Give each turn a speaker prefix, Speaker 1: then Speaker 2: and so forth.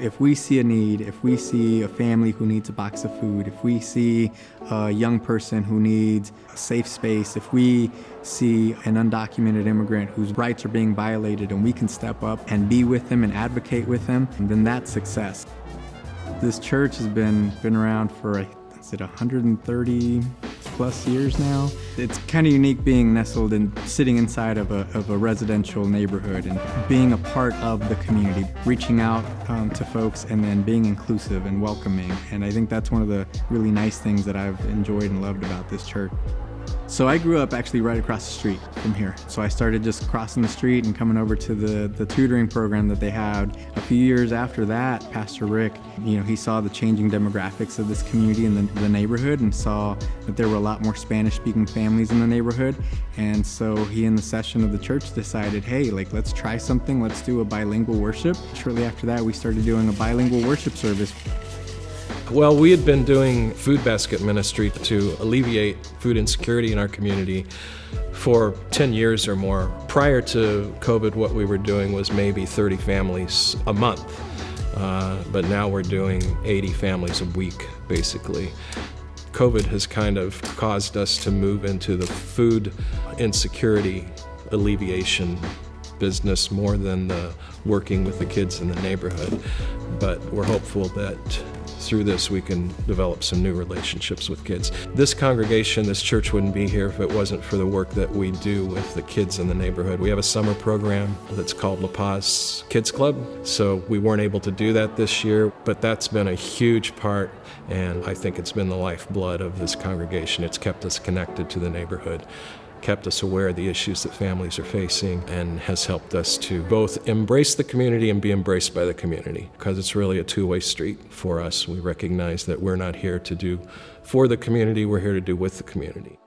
Speaker 1: If we see a need, if we see a family who needs a box of food, if we see a young person who needs a safe space, if we see an undocumented immigrant whose rights are being violated and we can step up and be with them and advocate with them, then that's success. This church has been around for, is it 130 plus years now? It's kind of unique being nestled and sitting inside of a residential neighborhood and being a part of the community, reaching out to folks and then being inclusive and welcoming. And I think that's one of the really nice things that I've enjoyed and loved about this church. So I grew up actually right across the street from here. So I started just crossing the street and coming over to the tutoring program that they had. A few years after that, Pastor Rick, he saw the changing demographics of this community and the neighborhood and saw that there were a lot more Spanish-speaking families in the neighborhood. And so he in the session of the church decided, hey, let's try something, let's do a bilingual worship. Shortly after that, we started doing a bilingual worship service.
Speaker 2: Well, we had been doing food basket ministry to alleviate food insecurity in our community for 10 years or more. Prior to COVID, what we were doing was maybe 30 families a month, but now we're doing 80 families a week, basically. COVID has kind of caused us to move into the food insecurity alleviation business more than the working with the kids in the neighborhood, but we're hopeful that through this we can develop some new relationships with kids. This congregation, this church wouldn't be here if it wasn't for the work that we do with the kids in the neighborhood. We have a summer program that's called La Paz Kids Club, so we weren't able to do that this year, but that's been a huge part, and I think it's been the lifeblood of this congregation. It's kept us connected to the neighborhood, kept us aware of the issues that families are facing, and has helped us to both embrace the community and be embraced by the community, because it's really a two-way street for us. We recognize that we're not here to do for the community, we're here to do with the community.